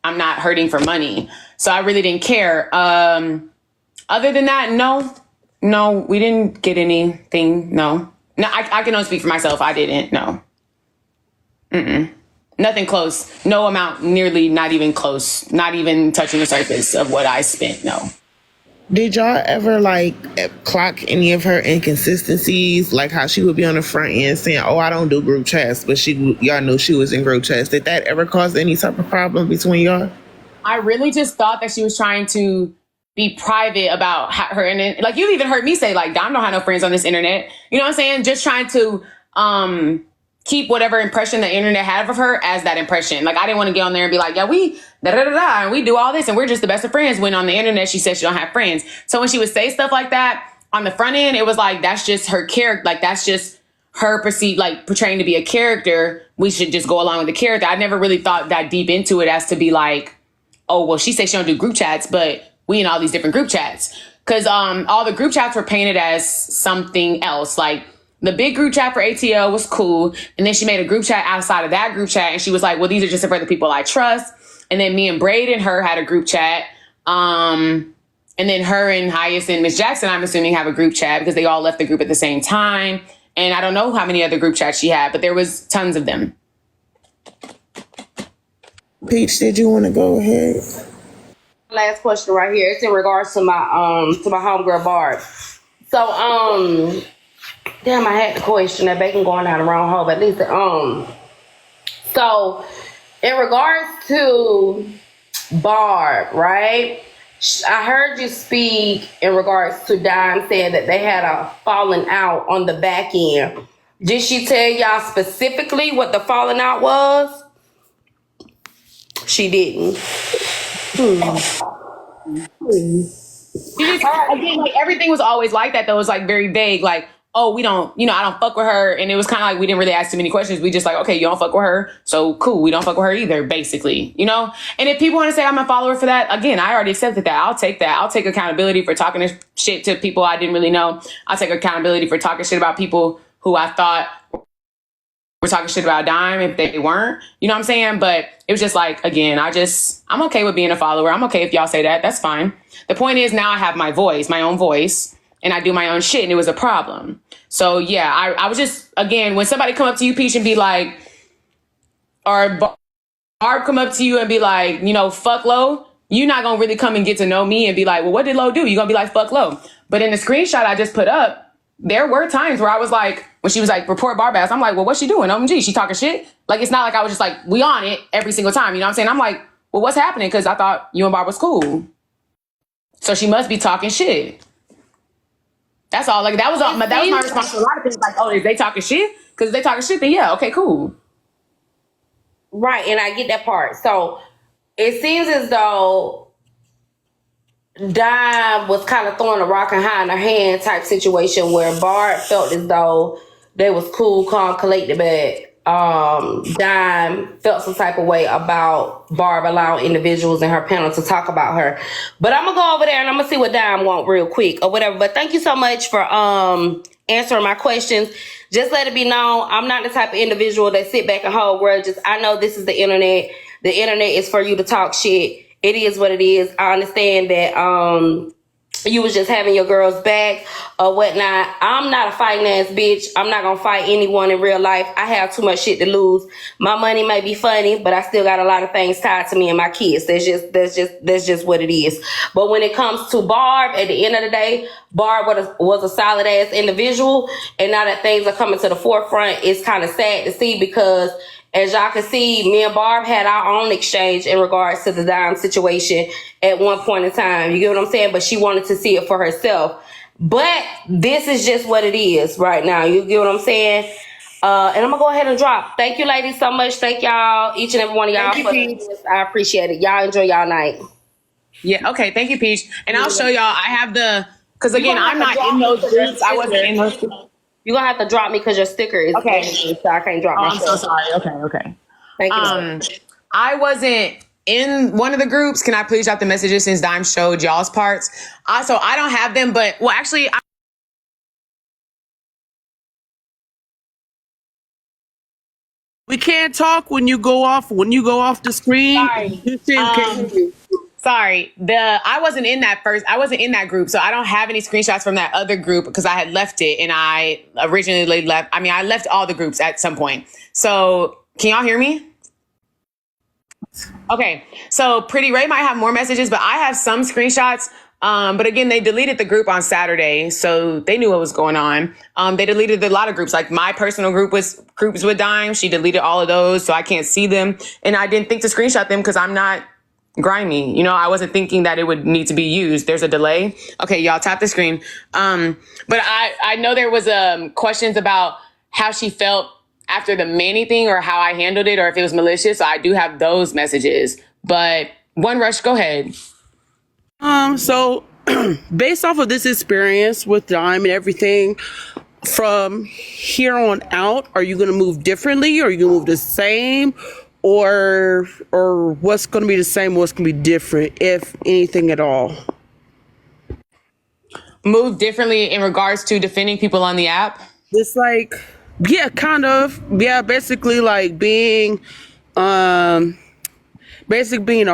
I'm not hurting for money. So I really didn't care. Other than that, no, we didn't get anything. No, I can only speak for myself. I didn't. No. Nothing close. No amount, nearly not even close. Not even touching the surface of what I spent. No. Did y'all ever like clock any of her inconsistencies, like how she would be on the front end saying, "Oh, I don't do group chats," but y'all knew she was in group chats? Did that ever cause any type of problem between y'all? I really just thought that she was trying to be private about her, and like you've even heard me say, like, Dom don't have no friends on this internet. You know what I'm saying? Just trying to keep whatever impression the internet had of her as that impression. Like, I didn't want to get on there and be like, yeah, we da da da da, and we do all this, and we're just the best of friends. When on the internet she said she don't have friends. So when she would say stuff like that on the front end, it was like, that's just her character. Like, that's just her perceived, like, portraying to be a character. We should just go along with the character. I never really thought that deep into it as to be like, oh, well, she says she don't do group chats, but we in all these different group chats. Because all the group chats were painted as something else. Like, the big group chat for ATL was cool. And then she made a group chat outside of that group chat. And she was like, well, these are just for the people I trust. And then me and Braid and her had a group chat. And then her and Highest and Miss Jackson, I'm assuming, have a group chat because they all left the group at the same time. And I don't know how many other group chats she had, but there was tons of them. Peach, did you want to go ahead? Last question right here. It's in regards to my homegirl Barb. So damn, I had the question. That bacon going down the wrong hole, but at least so in regards to Barb, right? I heard you speak in regards to Dime saying that they had a falling out on the back end. Did she tell y'all specifically what the falling out was? She didn't. Again, like, everything was always like that, though. It was like very vague, like, oh, we don't, I don't fuck with her. And it was kind of like we didn't really ask too many questions. We just like, okay, you don't fuck with her, so cool, we don't fuck with her either, basically, And if people want to say I'm a follower for that, again, I already accepted that. I'll take that. I'll take accountability for talking shit to people I didn't really know. I'll take accountability for talking shit about people who I thought were talking shit about Dime if they weren't. You know what I'm saying? But it was just like, again, I'm okay with being a follower. I'm okay if y'all say that. That's fine. The point is, now I have my voice, my own voice, and I do my own shit, and it was a problem. So yeah, I was just, again, when somebody come up to you, Peach, and be like, or Barb come up to you and be like, fuck Loe, you're not gonna really come and get to know me and be like, well, what did Loe do? You're gonna be like, fuck Loe. But in the screenshot I just put up, there were times where I was like, when she was like, report Barb ass, I'm like, well, what's she doing? OMG, she talking shit? Like, it's not like I was just like, we on it every single time. You know what I'm saying? I'm like, well, what's happening? Because I thought you and Barb was cool. So she must be talking shit. That's all. Like, that was my response to a lot of things. Like, oh, is they talking shit? Because if they talking shit, then yeah, okay, cool. Right, and I get that part. So it seems as though Dime was kind of throwing a rock and high in her hand type situation where Barb felt as though they was cool, calm, collected, but Dime felt some type of way about Barb allowing individuals in her panel to talk about her. But I'm gonna go over there and I'm gonna see what Dime want real quick or whatever. But thank you so much for answering my questions. Just let it be known, I'm not the type of individual that sit back and hold grudges. I know this is the internet. The internet is for you to talk shit. It is what it is. I understand that you was just having your girls back or whatnot. I'm not a fighting ass bitch. I'm not gonna fight anyone in real life. I have too much shit to lose. My money may be funny, but I still got a lot of things tied to me and my kids. That's just what it is. But when it comes to Barb, at the end of the day, Barb was a solid ass individual, and now that things are coming to the forefront, it's kind of sad to see because, as y'all can see, me and Barb had our own exchange in regards to the Dime situation at one point in time. You get what I'm saying? But she wanted to see it for herself. But this is just what it is right now. You get what I'm saying? And I'm going to go ahead and drop. Thank you, ladies, so much. Thank y'all, each and every one of y'all. I appreciate it. Y'all enjoy y'all night. Yeah, okay. Thank you, Peach. And I'll show y'all. I have because again, I'm not in those groups. I wasn't in those groups. You're going to have to drop me because your sticker is okay. So I can't drop myself. I'm so sorry. Okay. Thank you. I wasn't in one of the groups. Can I please drop the messages since Dime showed y'all's parts? So I don't have them, but, well, actually, We can't talk when you go off the screen. Sorry. You can't hear you. Sorry. I wasn't in that group, so I don't have any screenshots from that other group because I had left it and I originally left. I mean, I left all the groups at some point. So can y'all hear me? Okay. So Pretty Ray might have more messages, but I have some screenshots. But again, they deleted the group on Saturday, so they knew what was going on. They deleted a lot of groups. Like my personal group was groups with Dime. She deleted all of those, so I can't see them. And I didn't think to screenshot them because I'm not grimy. You know, I wasn't thinking that it would need to be used. There's a delay. Okay, y'all tap the screen. But I know there was questions about how she felt after the Manny thing or how I handled it or if it was malicious. So I do have those messages. But One Rush, go ahead. So based off of this experience with Dime and everything, from here on out, are you going to move differently? Or are you going to move the same? Or what's going to be the same? What's going to be different, if anything at all? Move differently in regards to defending people on the app? It's like, yeah, kind of. Yeah, basically like being a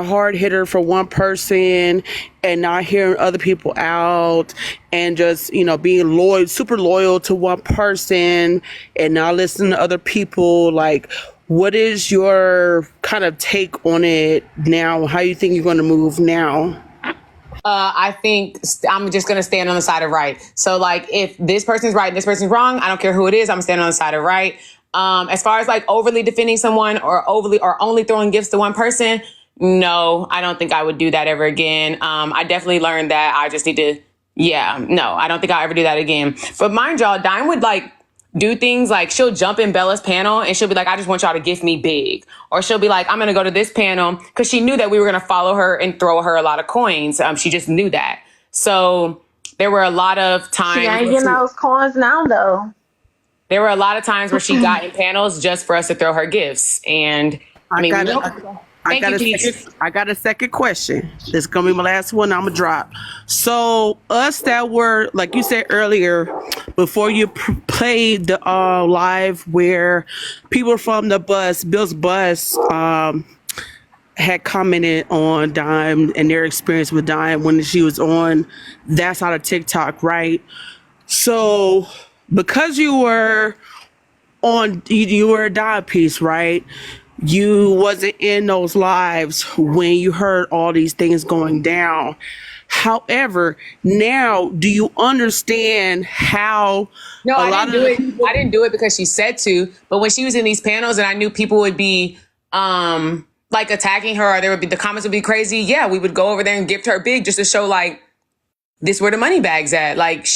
hard hitter for one person and not hearing other people out and just, being loyal, super loyal to one person and not listening to other people. Like, what is your kind of take on it now? How you think you're going to move now? I think I'm just going to stand on the side of right. So like if this person's right and this person's wrong, I don't care who it is. I'm standing on the side of right. As far as like overly defending someone or only throwing gifts to one person, no, I don't think I would do that ever again. I definitely learned that I just need to, I don't think I'll ever do that again. But mind y'all, Dime would like do things like she'll jump in Bella's panel and she'll be like, I just want y'all to gift me big. Or she'll be like, I'm going to go to this panel because she knew that we were going to follow her and throw her a lot of coins. She just knew that. So there were a lot of times. She ain't getting those coins now, though. There were a lot of times where she got in panels just for us to throw her gifts. And I got a second question. This is gonna be my last one. I'm gonna drop. So us that were, like you said earlier, before you played the live where people from the bus, Bill's bus, had commented on Dime and their experience with Dime when she was on that side of TikTok, right? So because you were a Dime piece, right? You wasn't in those lives when you heard all these things going down. However, now do you understand how? No, I didn't do it because she said to. But when she was in these panels and I knew people would be like attacking her, or the comments would be crazy. Yeah, we would go over there and gift her big just to show like this where the money bag's at. Like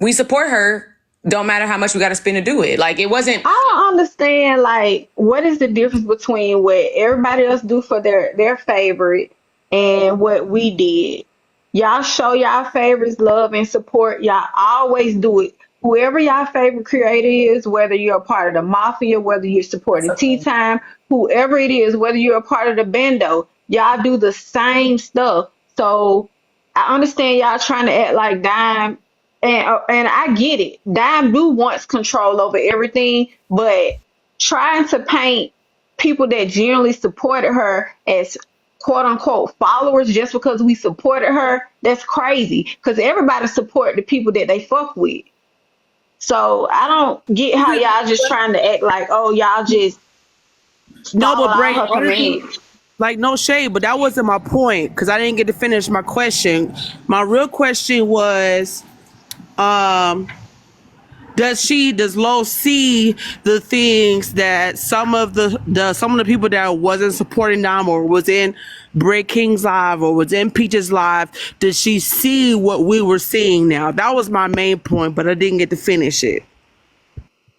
we support her. Don't matter how much we got to spend to do it. Like it wasn't. I don't understand. Like, what is the difference between what everybody else do for their favorite and what we did? Y'all show y'all favorites love and support. Y'all always do it. Whoever y'all favorite creator is, whether you're a part of the Mafia, whether you're supporting Tea Time, whoever it is, whether you're a part of the Bando, y'all do the same stuff. So I understand y'all trying to act like Dime. And I get it. Dime do wants control over everything, but trying to paint people that generally supported her as quote unquote followers just because we supported her, that's crazy. Because everybody support the people that they fuck with. So I don't get how y'all just trying to act like, oh, y'all just like no shade, but that wasn't my point because I didn't get to finish my question. My real question was, does Loe see the things that some of the people that wasn't supporting Dime or was in Break King's live or was in Peach's live, did she see what we were seeing now? That was my main point, but I didn't get to finish it.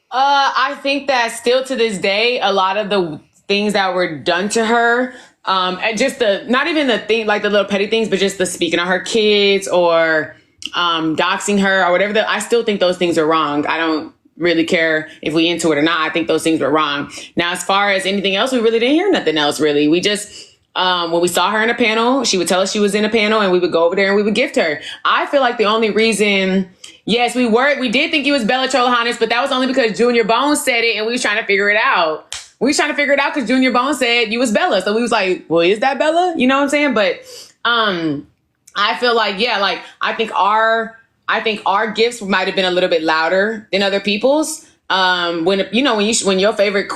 I think that still to this day, a lot of the things that were done to her, and just not even the thing, like the little petty things, but just the speaking on her kids or doxing her or whatever, I still think those things are wrong. I don't really care if we into it or not. I think those things were wrong. Now, as far as anything else, we really didn't hear nothing else, really. We just, when we saw her in a panel, she would tell us she was in a panel and we would go over there and we would gift her. I feel like the only reason, yes, we did think it was Bella Trolahanis, but that was only because Junior Bones said it and we was trying to figure it out. we was trying to figure it out because Junior Bone said you was Bella. So we was like, well, is that Bella? You know what I'm saying? But I feel like, yeah, like I think our gifts might have been a little bit louder than other people's. When your favorite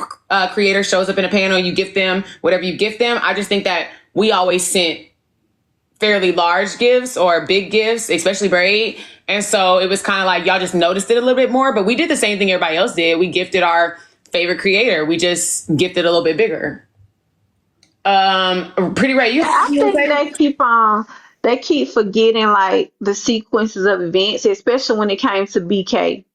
creator shows up in a panel, you gift them whatever you gift them. I just think that we always sent fairly large gifts or big gifts, especially Braid. And so it was kind of like y'all just noticed it a little bit more, but we did the same thing everybody else did. We gifted our favorite creator. We just gifted a little bit bigger. Pretty Ray, I think they keep forgetting like the sequences of events, especially when it came to BK.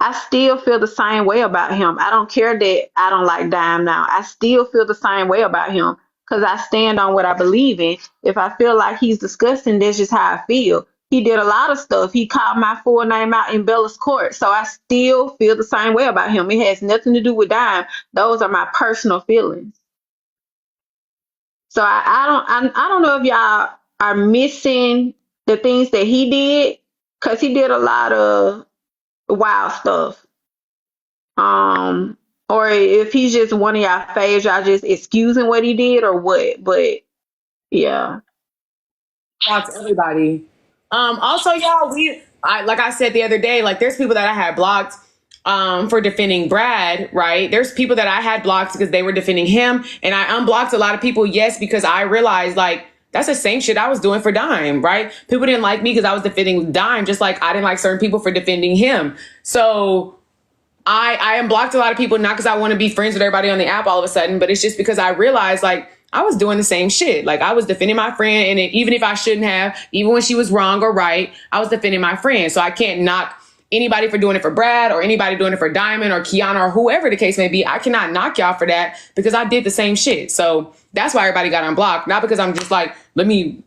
I still feel the same way about him. I don't care that I don't like Dime now. I still feel the same way about him because I stand on what I believe in. If I feel like he's disgusting, that's just how I feel. He did a lot of stuff. He called my full name out in Bella's court. So I still feel the same way about him. It has nothing to do with Dime. Those are my personal feelings. So I don't know if y'all are missing the things that he did because he did a lot of wild stuff. Or if he's just one of y'all faves, y'all just excusing what he did or what. But yeah. Shout out to everybody. Also, y'all, like I said the other day, like there's people that I had blocked for defending Brad, right? There's people that I had blocked because they were defending him, and I unblocked a lot of people, yes, because I realized like that's the same shit I was doing for Dime, right? People didn't like me because I was defending Dime, just like I didn't like certain people for defending him. So I unblocked a lot of people, not because I want to be friends with everybody on the app all of a sudden, but it's just because I realized like I was doing the same shit. Like I was defending my friend, and even if I shouldn't have, even when she was wrong or right, I was defending my friend. So I can't knock anybody for doing it for Brad or anybody doing it for Diamond or Kiana or whoever the case may be. I cannot knock y'all for that because I did the same shit. So that's why everybody got unblocked. Not because I'm just like, let me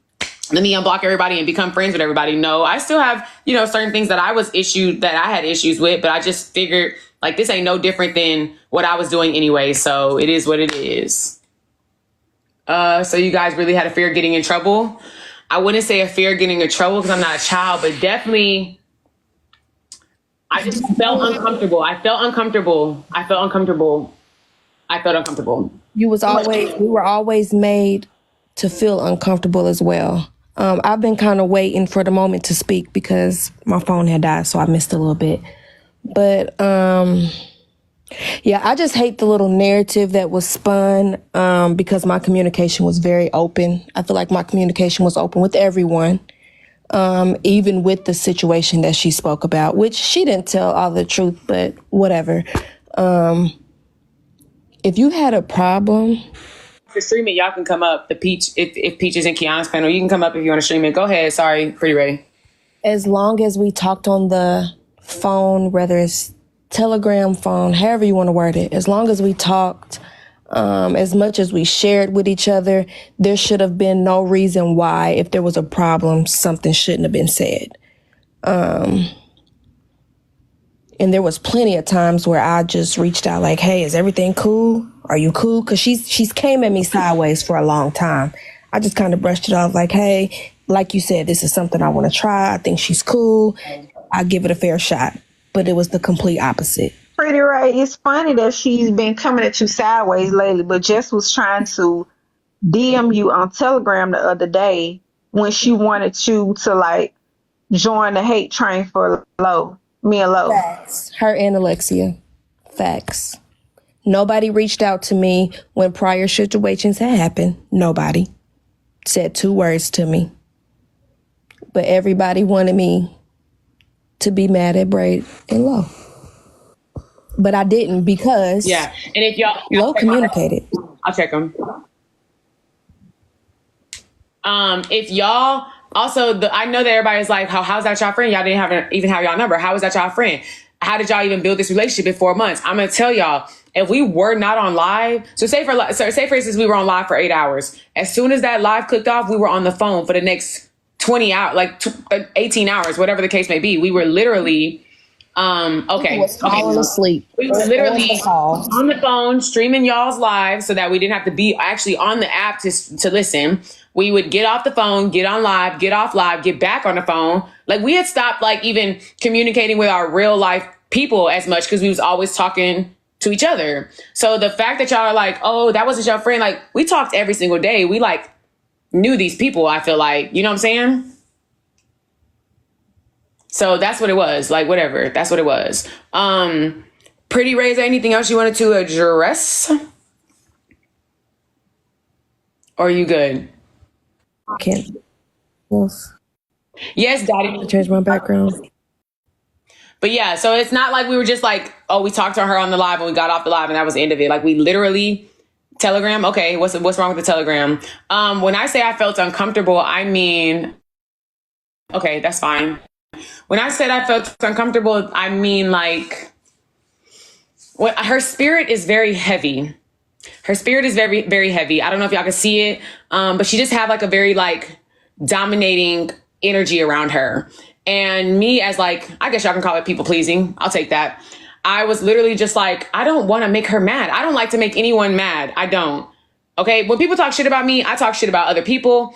unblock everybody and become friends with everybody. No, I still have, certain things that I had issues with, but I just figured like this ain't no different than what I was doing anyway. So it is what it is. So you guys really had a fear of getting in trouble. I wouldn't say a fear of getting in trouble because I'm not a child, but definitely I just felt uncomfortable. I felt uncomfortable. We were always made to feel uncomfortable as well. I've been kind of waiting for the moment to speak because my phone had died, so I missed a little bit. But yeah, I just hate the little narrative that was spun because my communication was very open. I feel like my communication was open with everyone, even with the situation that she spoke about, which she didn't tell all the truth, but whatever. If you had a problem... For streaming, y'all can come up. If Peach is in Kiana's panel, you can come up if you want to stream it. Go ahead. Sorry, Pretty Ray. As long as we talked on the phone, whether it's Telegram phone, however you want to word it, as long as we talked, as much as we shared with each other, there should have been no reason why, if there was a problem, something shouldn't have been said. And there was plenty of times where I just reached out like, hey, is everything cool? Are you cool? Because she's came at me sideways for a long time. I just kind of brushed it off like, hey, like you said, this is something I want to try. I think she's cool. I'll give it a fair shot. But it was the complete opposite. Pretty Ray, it's funny that she's been coming at you sideways lately, but Jess was trying to DM you on Telegram the other day when she wanted you to like join the hate train for Loe. Me and Loe. Facts. Her and Alexia. Facts. Nobody reached out to me when prior situations had happened. Nobody said 2 words to me. But everybody wanted me to be mad at Braid and Loe. But I didn't because and if y'all Loe communicated. I'll check them. If y'all also, I know that everybody's like, how's that y'all friend? Y'all didn't even have y'all number. How is that y'all friend? How did y'all even build this relationship in 4 months? I'm gonna tell y'all, if we were not on live, so say for instance we were on live for 8 hours. As soon as that live clicked off, we were on the phone for the next 20 hours, 18 hours, whatever the case may be. We were literally falling asleep. We were literally on the phone streaming y'all's live so that we didn't have to be actually on the app to listen. We would get off the phone, get on live, get off live, get back on the phone. Like we had stopped like even communicating with our real life people as much because we was always talking to each other. So the fact that y'all are like, oh, that wasn't your friend. Like, we talked every single day. We like knew these people, I feel like, you know what I'm saying? So that's what it was. Like, whatever. That's what it was. Pretty Razor, anything else you wanted to address? Or are you good? Can't. Yes, Daddy. I changed my background. But yeah, so it's not like we were just like, oh, we talked to her on the live and we got off the live and that was the end of it. Like, we literally Telegram. Okay, what's wrong with the Telegram? When I say I felt uncomfortable, I mean, okay, that's fine. When I said I felt uncomfortable, I mean like, her spirit is very heavy. Her spirit is very, very heavy. I don't know if y'all can see it, but she just have like a very like dominating energy around her. And me as like, I guess y'all can call it people pleasing. I'll take that. I was literally just like, I don't want to make her mad. I don't like to make anyone mad. I don't. Okay. When people talk shit about me, I talk shit about other people.